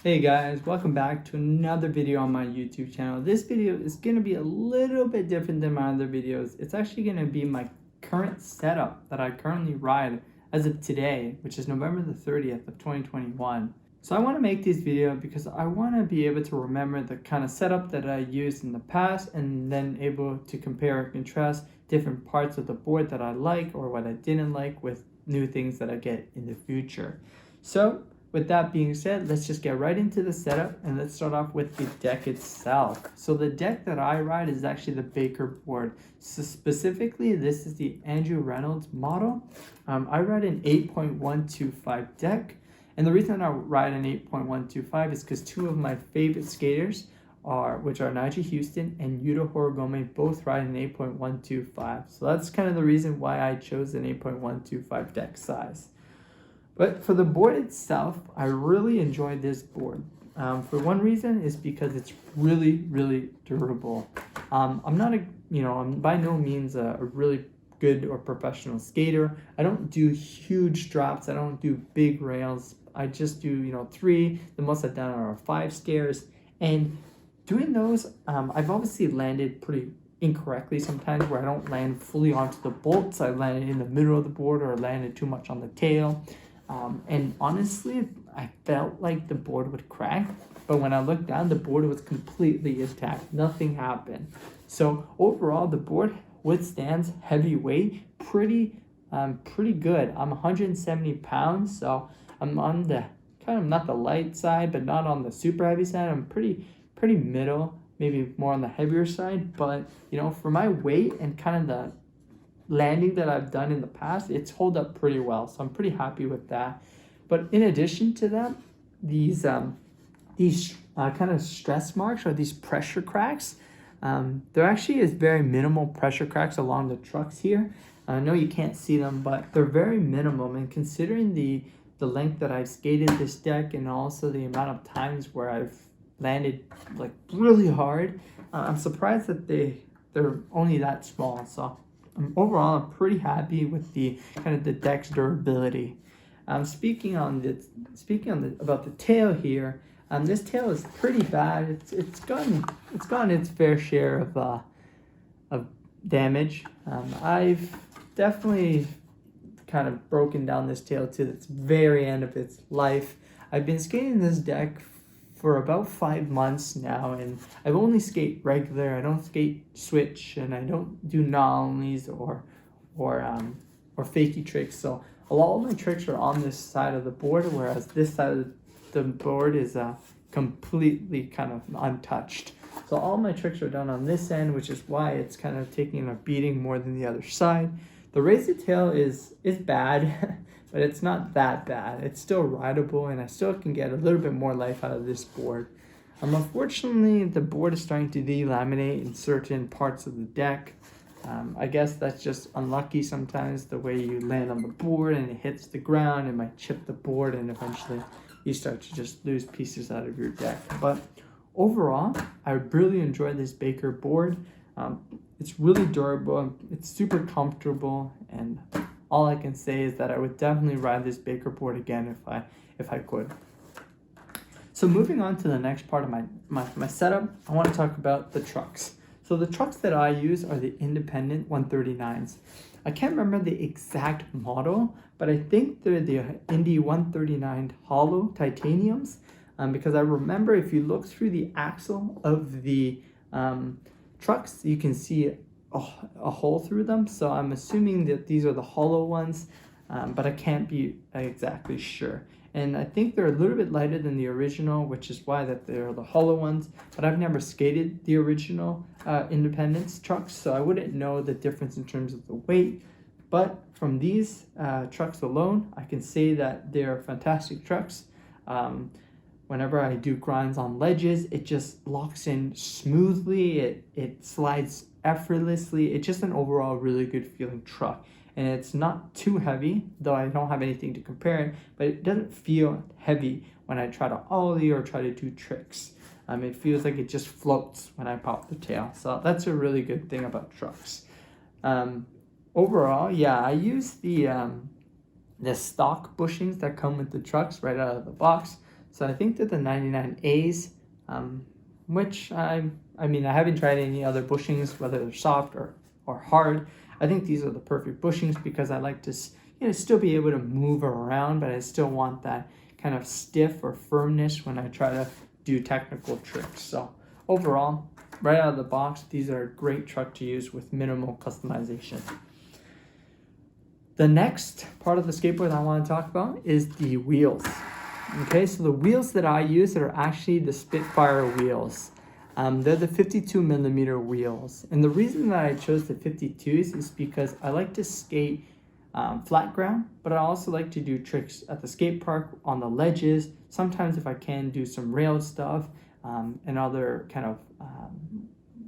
Hey guys, welcome back to another video on my YouTube channel. This video is going to be a little bit different than my other videos. It's actually going to be my current setup that I currently ride as of today, which is November the 30th of 2021. So I want to make this video because I want to be able to remember the kind of setup that I used in the past and then able to compare and contrast different parts of the board that I like or what I didn't like with new things that I get in the future. So with that being said, let's just get right into the setup and let's start off with the deck itself. So the deck that I ride is actually the Baker board. So specifically, this is the Andrew Reynolds model. I ride an 8.125 deck. And the reason I ride an 8.125 is because two of my favorite skaters which are Nyjah Huston and Yuta Horigome, both ride an 8.125. So that's kind of the reason why I chose an 8.125 deck size. But for the board itself, I really enjoy this board. For one reason is because it's really, really durable. I'm by no means a really good or professional skater. I don't do huge drops. I don't do big rails. I just do, 3. The most I've done are 5 stairs. And doing those, I've obviously landed pretty incorrectly sometimes where I don't land fully onto the bolts. I landed in the middle of the board or landed too much on the tail. And honestly, I felt like the board would crack, but when I looked down, the board was completely intact. Nothing happened. So overall, the board withstands heavy weight pretty good. I'm 170 pounds, so I'm on the kind of not the light side, but not on the super heavy side. I'm pretty middle, maybe more on the heavier side. But for my weight and kind of the landing that I've done in the past, it's held up pretty well, so I'm pretty happy with that. But in addition to that, these kind of stress marks or these pressure cracks, there actually is very minimal pressure cracks along the trucks here. I know you can't see them, but they're very minimum, and considering the length that I've skated this deck and also the amount of times where I've landed like really hard, I'm surprised that they're only that small. So overall, I'm pretty happy with the kind of the deck's durability. Speaking about the tail here, this tail is pretty bad. It's gotten its fair share of damage. I've definitely kind of broken down this tail to its very end of its life. I've been skating this deck for about 5 months now, and I've only skate regular. I don't skate switch, and I don't do nollies or fakie tricks. So a lot of my tricks are on this side of the board, whereas this side of the board is completely kind of untouched. So all my tricks are done on this end, which is why it's kind of taking a beating more than the other side. The razor tail is bad. But it's not that bad. It's still rideable, and I still can get a little bit more life out of this board. Unfortunately, the board is starting to delaminate in certain parts of the deck. I guess that's just unlucky sometimes, the way you land on the board and it hits the ground. It might chip the board, and eventually you start to just lose pieces out of your deck. But overall, I really enjoy this Baker board. It's really durable. It's super comfortable, and all I can say is that I would definitely ride this Baker board again if I could. So moving on to the next part of my setup, I want to talk about the trucks. So the trucks that I use are the Independent 139s. I can't remember the exact model, but I think they're the Indy 139 Hollow Titaniums, because I remember if you look through the axle of the trucks, you can see a hole through them. So I'm assuming that these are the hollow ones, but I can't be exactly sure. And I think they're a little bit lighter than the original, which is why that they're the hollow ones. But I've never skated the original Independence trucks, so I wouldn't know the difference in terms of the weight. But from these trucks alone, I can say that they're fantastic trucks. Whenever I do grinds on ledges, it just locks in smoothly. It slides effortlessly. It's just an overall really good feeling truck. And it's not too heavy, though I don't have anything to compare it, but it doesn't feel heavy when I try to ollie or try to do tricks. It feels like it just floats when I pop the tail. So that's a really good thing about trucks. Overall, yeah, I use the stock bushings that come with the trucks right out of the box. So I think that the 99As, which I haven't tried any other bushings, whether they're soft or hard. I think these are the perfect bushings because I like to still be able to move around, but I still want that kind of stiff or firmness when I try to do technical tricks. So overall, right out of the box, these are a great truck to use with minimal customization. The next part of the skateboard I want to talk about is the wheels. Okay, so the wheels that I use are actually the Spitfire wheels. They're the 52 millimeter wheels. And the reason that I chose the 52s is because I like to skate flat ground, but I also like to do tricks at the skate park on the ledges. Sometimes if I can do some rail stuff and other kind of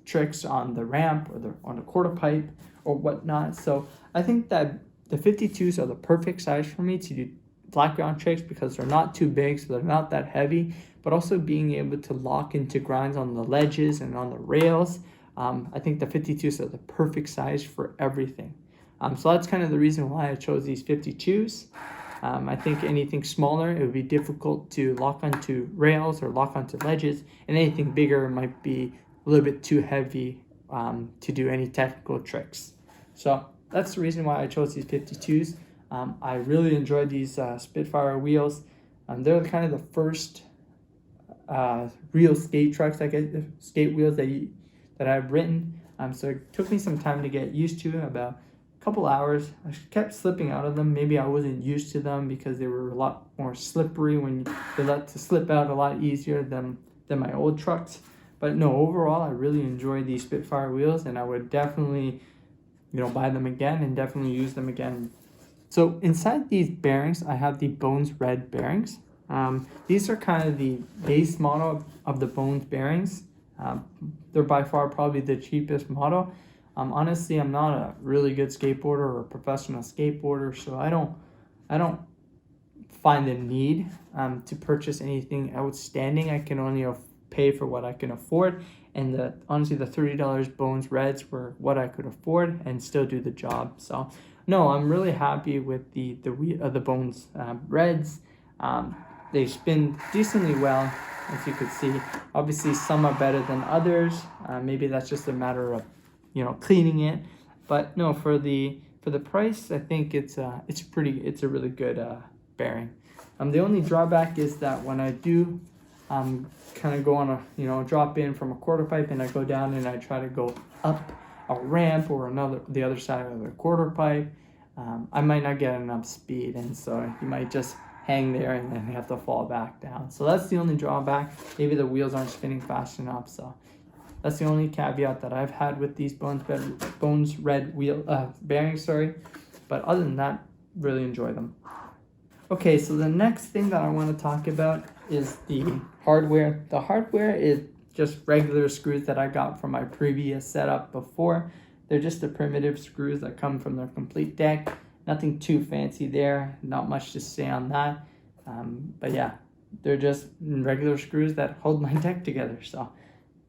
tricks on the ramp or on the quarter pipe or whatnot. So I think that the 52s are the perfect size for me to do flat ground tricks because they're not too big, so they're not that heavy, but also being able to lock into grinds on the ledges and on the rails. I think the 52s are the perfect size for everything. So that's kind of the reason why I chose these 52s. I think anything smaller, it would be difficult to lock onto rails or lock onto ledges, and anything bigger might be a little bit too heavy to do any technical tricks. So that's the reason why I chose these 52s. I really enjoyed these Spitfire wheels. They're kind of the first real skate trucks, I guess, skate wheels that I've ridden. So it took me some time to get used to, about a couple hours. I kept slipping out of them. Maybe I wasn't used to them because they were a lot more slippery when they let to slip out a lot easier than my old trucks. But no, overall, I really enjoyed these Spitfire wheels, and I would definitely, buy them again and definitely use them again. So inside these bearings, I have the Bones Red bearings. These are kind of the base model of the Bones bearings. They're by far probably the cheapest model. Honestly, I'm not a really good skateboarder or a professional skateboarder, so I don't find the need to purchase anything outstanding. I can only pay for what I can afford, and honestly, the $30 Bones Reds were what I could afford and still do the job. So no, I'm really happy with the Bones Reds. They spin decently well, as you could see. Obviously, some are better than others. Maybe that's just a matter of cleaning it. But no, for the price, I think it's a really good bearing. The only drawback is that when I do kind of go on a drop in from a quarter pipe and I go down and I try to go up a ramp or the other side of the quarter pipe, I might not get enough speed, and so you might just hang there and then you have to fall back down. So that's the only drawback. Maybe the wheels aren't spinning fast enough. So that's the only caveat that I've had with these Bones Red wheel bearings. But other than that, really enjoy them. Okay, so the next thing that I want to talk about is the hardware. The hardware is just regular screws that I got from my previous setup before. They're just the primitive screws that come from their complete deck. Nothing too fancy there, not much to say on that. But yeah, they're just regular screws that hold my deck together. So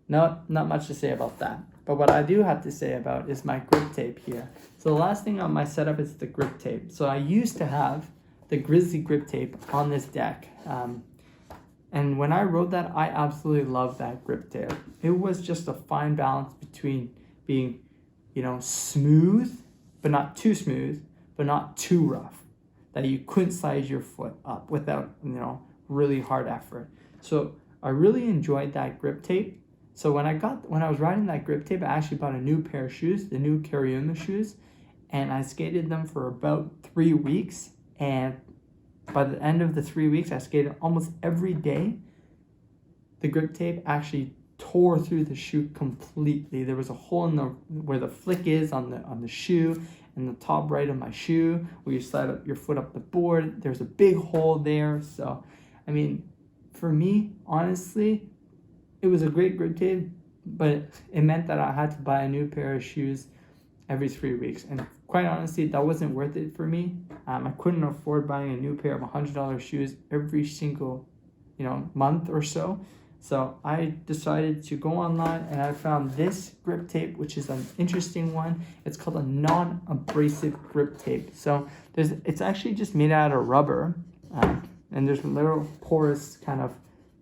not much to say about that. But what I do have to say about is my grip tape here. So the last thing on my setup is the grip tape. So I used to have the Grizzly grip tape on this deck. And when I rode that, I absolutely loved that grip tape. It was just a fine balance between being, smooth, but not too smooth, but not too rough, that you couldn't size your foot up without, really hard effort. So I really enjoyed that grip tape. So when I was riding that grip tape, I actually bought a new pair of shoes, the new Cariuma shoes, and I skated them for about 3 weeks. And by the end of the 3 weeks, I skated almost every day. The grip tape actually tore through the shoe completely. There was a hole where the flick is on the shoe, in the top right of my shoe, where you slide up your foot up the board. There's a big hole there. So, for me, honestly, it was a great grip tape, but it meant that I had to buy a new pair of shoes every 3 weeks. And quite honestly, that wasn't worth it for me. I couldn't afford buying a new pair of $100 shoes every single, month or so. So I decided to go online and I found this grip tape, which is an interesting one. It's called a non-abrasive grip tape. So it's actually just made out of rubber. and there's a little porous kind of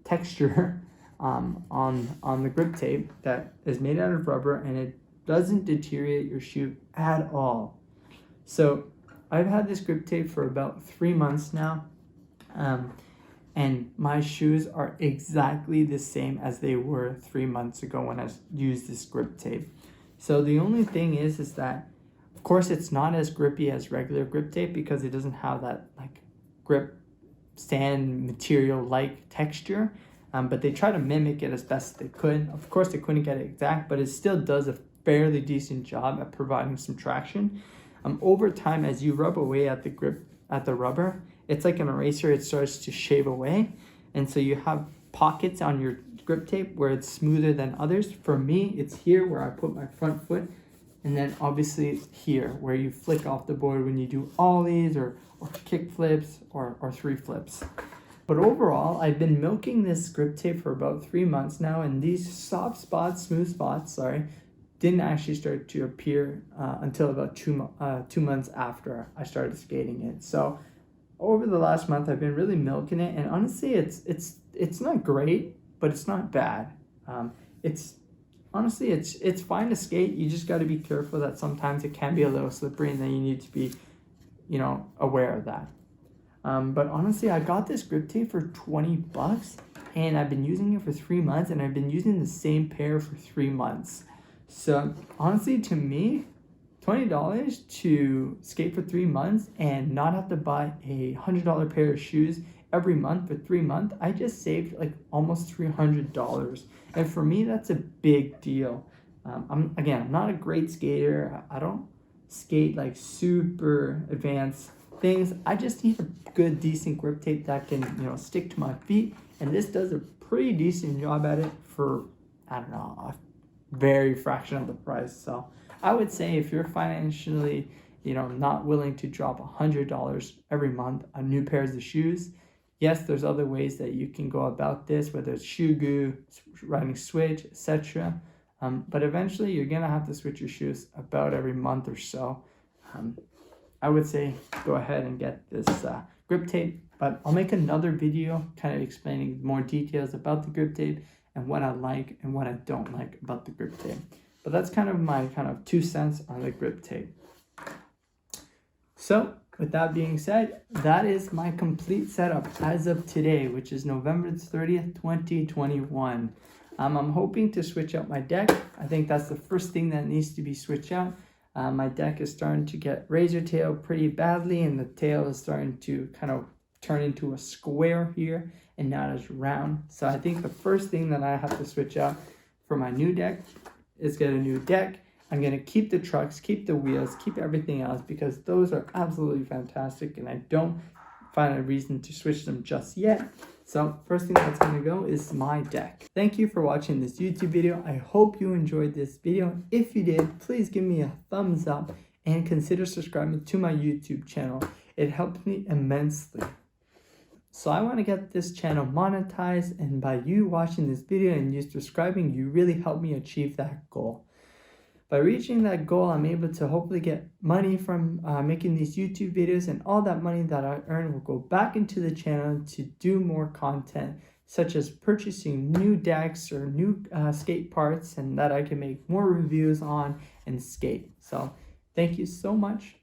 texture on the grip tape that is made out of rubber, and it doesn't deteriorate your shoe at all. So I've had this grip tape for about 3 months now, and my shoes are exactly the same as they were 3 months ago when I used this grip tape. So the only thing is that, of course, it's not as grippy as regular grip tape because it doesn't have that like grip sand material like texture, but they try to mimic it as best they could. Of course, they couldn't get it exact, but it still does a fairly decent job at providing some traction. Over time, as you rub away at the grip, at the rubber, it's like an eraser, it starts to shave away. And so you have pockets on your grip tape where it's smoother than others. For me, it's here where I put my front foot, and then obviously here where you flick off the board when you do ollies or kick flips or 3 flips. But overall, I've been milking this grip tape for about 3 months now, and these smooth spots, didn't actually start to appear until about 2 months after I started skating it. So over the last month, I've been really milking it, and honestly, it's not great, but it's not bad. It's fine to skate. You just got to be careful that sometimes it can be a little slippery, and then you need to be, aware of that. But honestly, I got this grip tape for $20, and I've been using it for 3 months, and I've been using the same pair for 3 months. So honestly, to me, $20 to skate for 3 months and not have to buy a $100 pair of shoes every month for 3 months, I just saved like almost $300. And for me, that's a big deal. I'm not a great skater. I don't skate like super advanced things. I just need a good, decent grip tape that can, stick to my feet. And this does a pretty decent job at it for, a very fraction of the price. So I would say if you're financially, not willing to drop $100 every month on new pairs of shoes, yes, there's other ways that you can go about this, whether it's shoe goo, riding switch, etc. But eventually you're gonna have to switch your shoes about every month or so. I would say go ahead and get this grip tape, but I'll make another video kind of explaining more details about the grip tape and what I like and what I don't like about the grip tape. But that's kind of my 2 cents on the grip tape. So with that being said, that is my complete setup as of today, which is November 30th, 2021. I'm hoping to switch out my deck. I think that's the first thing that needs to be switched out. My deck is starting to get razor tail pretty badly, and the tail is starting to kind of turn into a square here and not as round. So I think the first thing that I have to switch out for my new deck is get a new deck. I'm going to keep the trucks, keep the wheels, keep everything else because those are absolutely fantastic and I don't find a reason to switch them just yet. So first thing that's going to go is my deck. Thank you for watching this YouTube video. I hope you enjoyed this video. If you did, please give me a thumbs up and consider subscribing to my YouTube channel. It helps me immensely. So I want to get this channel monetized, and by you watching this video and you subscribing, you really help me achieve that goal. By reaching that goal, I'm able to hopefully get money from making these YouTube videos, and all that money that I earn will go back into the channel to do more content, such as purchasing new decks or new skate parts, and that I can make more reviews on and skate. So thank you so much